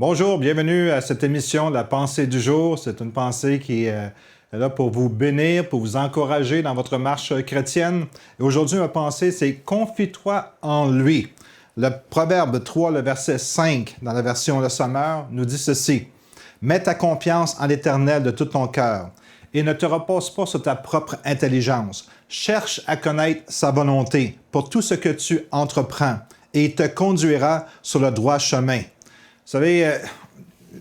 Bonjour, bienvenue à cette émission de la pensée du jour. C'est une pensée qui est là pour vous bénir, pour vous encourager dans votre marche chrétienne. Et aujourd'hui, ma pensée, c'est « Confie-toi en lui ». Le Proverbe 3, le verset 5, dans la version Le Sommeur, nous dit ceci. « Mets ta confiance en l'Éternel de tout ton cœur et ne te repose pas sur ta propre intelligence. Cherche à connaître sa volonté pour tout ce que tu entreprends et il te conduira sur le droit chemin. » Vous savez,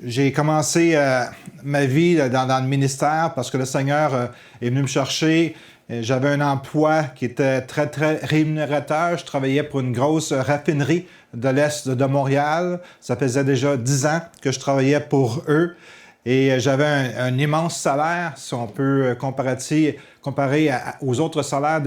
j'ai commencé ma vie dans le ministère parce que le Seigneur est venu me chercher. J'avais un emploi qui était très, très rémunérateur. Je travaillais pour une grosse raffinerie de l'Est de Montréal. Ça faisait déjà 10 ans que je travaillais pour eux. Et j'avais un immense salaire, si on peut comparer aux autres salaires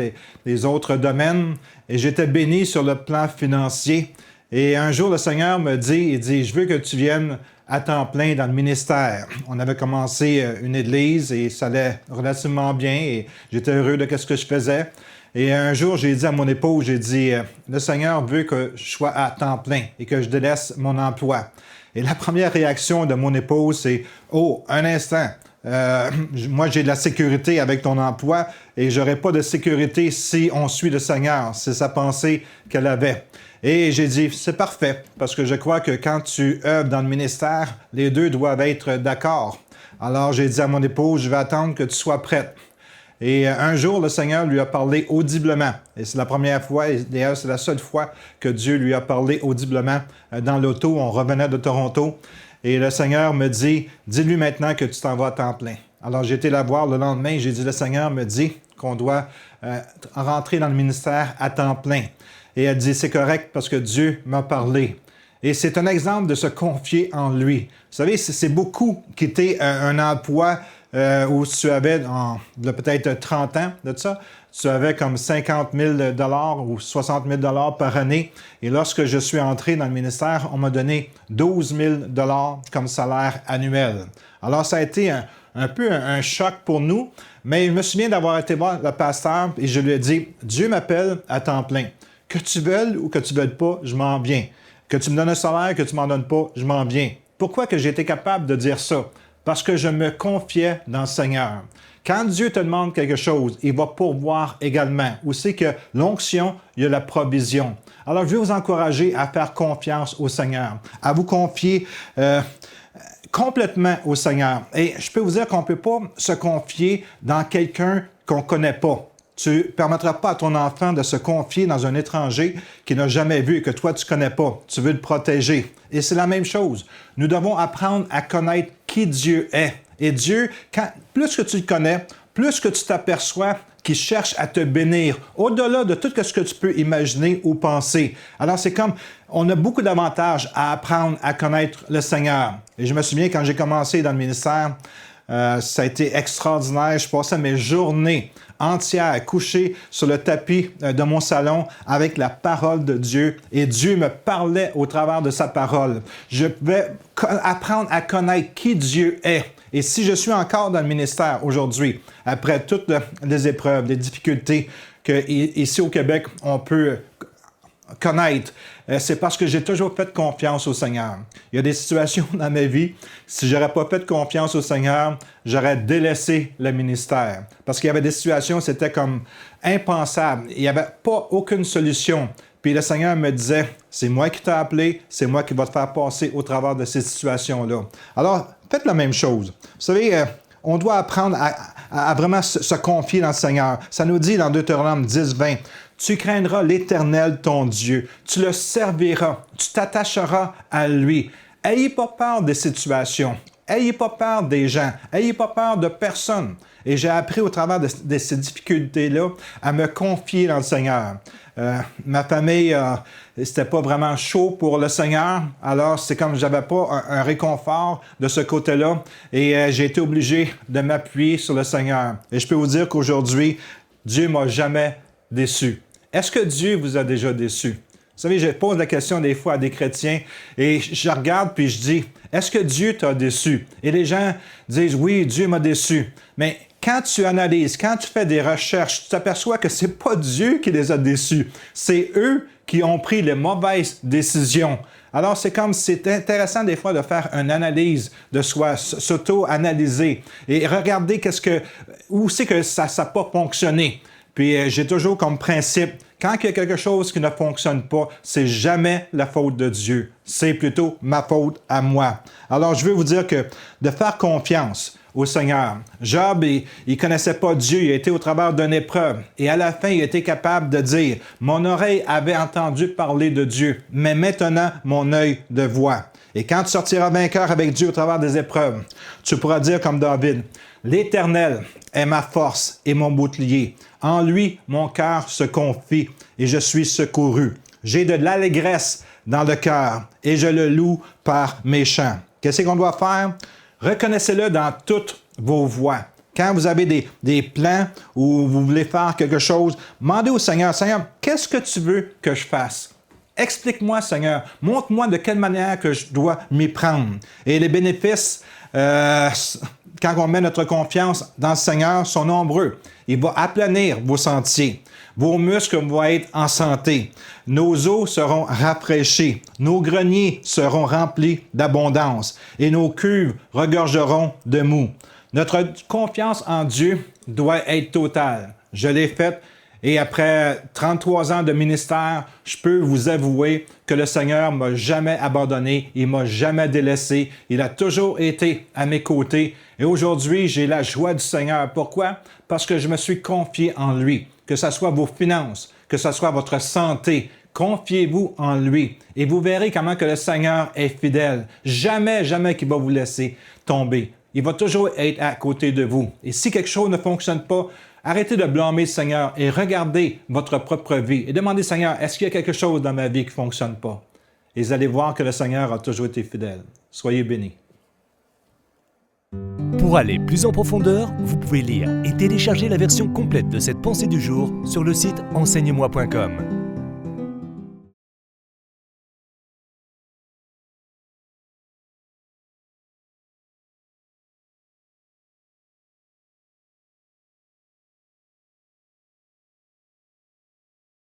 des autres domaines. Et j'étais béni sur le plan financier. Et un jour, le Seigneur me dit, je veux que tu viennes à temps plein dans le ministère. On avait commencé une église et ça allait relativement bien et j'étais heureux de ce que je faisais. Et un jour, j'ai dit à mon épouse, le Seigneur veut que je sois à temps plein et que je délaisse mon emploi. Et la première réaction de mon épouse, c'est « Oh, un instant, moi j'ai de la sécurité avec ton emploi et j'aurai pas de sécurité si on suit le Seigneur. » C'est sa pensée qu'elle avait. Et j'ai dit, c'est parfait, parce que je crois que quand tu œuvres dans le ministère, les deux doivent être d'accord. Alors j'ai dit à mon épouse, je vais attendre que tu sois prête. Et un jour, le Seigneur lui a parlé audiblement. Et c'est la première fois, et d'ailleurs c'est la seule fois que Dieu lui a parlé audiblement dans l'auto. On revenait de Toronto. Et le Seigneur me dit, dis-lui maintenant que tu t'en vas à temps plein. Alors j'ai été la voir le lendemain, j'ai dit, le Seigneur me dit qu'on doit rentrer dans le ministère à temps plein. Et elle dit, c'est correct parce que Dieu m'a parlé. Et c'est un exemple de se confier en lui. Vous savez, c'est beaucoup quitter un emploi où tu avais, peut-être 30 ans de ça, tu avais comme 50 000 $ ou 60 000 $ par année. Et lorsque je suis entré dans le ministère, on m'a donné 12 000 $ comme salaire annuel. Alors, ça a été un peu un choc pour nous, mais je me souviens d'avoir été voir le pasteur et je lui ai dit, Dieu m'appelle à temps plein. Que tu veuilles ou que tu ne veuilles pas, je m'en viens. Que tu me donnes un salaire, que tu ne m'en donnes pas, je m'en viens. Pourquoi que j'ai été capable de dire ça? Parce que je me confiais dans le Seigneur. Quand Dieu te demande quelque chose, il va pourvoir également. Aussi que l'onction, il y a la provision. Alors, je vais vous encourager à faire confiance au Seigneur, à vous confier complètement au Seigneur. Et je peux vous dire qu'on ne peut pas se confier dans quelqu'un qu'on ne connaît pas. Tu ne permettras pas à ton enfant de se confier dans un étranger qu'il n'a jamais vu et que toi, tu ne connais pas. Tu veux le protéger. Et c'est la même chose. Nous devons apprendre à connaître qui Dieu est. Et Dieu, plus que tu le connais, plus que tu t'aperçois qu'il cherche à te bénir, au-delà de tout ce que tu peux imaginer ou penser. Alors, c'est comme, on a beaucoup d'avantages à apprendre à connaître le Seigneur. Et je me souviens, quand j'ai commencé dans le ministère, ça a été extraordinaire. Je passais mes journées entières couché sur le tapis de mon salon avec la parole de Dieu et Dieu me parlait au travers de sa parole. Je pouvais apprendre à connaître qui Dieu est. Et si je suis encore dans le ministère aujourd'hui, après toutes les épreuves, les difficultés qu'ici au Québec, on peut connaître, c'est parce que j'ai toujours fait confiance au Seigneur. Il y a des situations dans ma vie, si je n'aurais pas fait confiance au Seigneur, j'aurais délaissé le ministère. Parce qu'il y avait des situations, c'était comme impensable. Il n'y avait pas aucune solution. Puis le Seigneur me disait, c'est moi qui t'ai appelé, c'est moi qui va te faire passer au travers de ces situations-là. Alors, faites la même chose. Vous savez, on doit apprendre à vraiment se confier dans le Seigneur. Ça nous dit dans Deutéronome 10, 20, tu craindras l'Éternel, ton Dieu. Tu le serviras. Tu t'attacheras à lui. Ayez pas peur des situations. Ayez pas peur des gens. Ayez pas peur de personne. Et j'ai appris au travers de ces difficultés-là à me confier dans le Seigneur. Ma famille, c'était pas vraiment chaud pour le Seigneur. Alors, c'est comme j'avais pas un réconfort de ce côté-là. Et j'ai été obligé de m'appuyer sur le Seigneur. Et je peux vous dire qu'aujourd'hui, Dieu m'a jamais déçu. Est-ce que Dieu vous a déjà déçu? Vous savez, je pose la question des fois à des chrétiens et je regarde puis je dis, est-ce que Dieu t'a déçu? Et les gens disent, oui, Dieu m'a déçu. Mais quand tu analyses, quand tu fais des recherches, tu t'aperçois que c'est pas Dieu qui les a déçus. C'est eux qui ont pris les mauvaises décisions. Alors, c'est intéressant des fois de faire une analyse de soi, s'auto-analyser et regarder où c'est que ça n'a pas fonctionné. Puis, j'ai toujours comme principe, quand il y a quelque chose qui ne fonctionne pas, c'est jamais la faute de Dieu. C'est plutôt ma faute à moi. Alors, je veux vous dire que de faire confiance au Seigneur. Job, il ne connaissait pas Dieu, il a été au travers d'une épreuve. Et à la fin, il a été capable de dire, « Mon oreille avait entendu parler de Dieu, mais maintenant, mon œil de voit. » Et quand tu sortiras vainqueur avec Dieu au travers des épreuves, tu pourras dire comme David, « L'Éternel est ma force et mon bouclier. En lui, mon cœur se confie et je suis secouru. J'ai de l'allégresse dans le cœur et je le loue par mes chants. » Qu'est-ce qu'on doit faire? Reconnaissez-le dans toutes vos voies. Quand vous avez des plans ou vous voulez faire quelque chose, demandez au Seigneur, « Seigneur, qu'est-ce que tu veux que je fasse? Explique-moi, Seigneur. Montre-moi de quelle manière que je dois m'y prendre. » Et les bénéfices, quand on met notre confiance dans le Seigneur, sont nombreux. Il va aplanir vos sentiers. Vos muscles vont être en santé. Nos os seront rafraîchis. Nos greniers seront remplis d'abondance. Et nos cuves regorgeront de mou. Notre confiance en Dieu doit être totale. Je l'ai faite. Et après 33 ans de ministère, je peux vous avouer que le Seigneur ne m'a jamais abandonné, il ne m'a jamais délaissé, il a toujours été à mes côtés. Et aujourd'hui, j'ai la joie du Seigneur. Pourquoi? Parce que je me suis confié en lui. Que ce soit vos finances, que ce soit votre santé, confiez-vous en lui. Et vous verrez comment que le Seigneur est fidèle. Jamais, jamais qu'il va vous laisser tomber. Il va toujours être à côté de vous. Et si quelque chose ne fonctionne pas, arrêtez de blâmer le Seigneur et regardez votre propre vie et demandez, Seigneur, est-ce qu'il y a quelque chose dans ma vie qui ne fonctionne pas? Et vous allez voir que le Seigneur a toujours été fidèle. Soyez bénis. Pour aller plus en profondeur, vous pouvez lire et télécharger la version complète de cette pensée du jour sur le site enseigne-moi.com.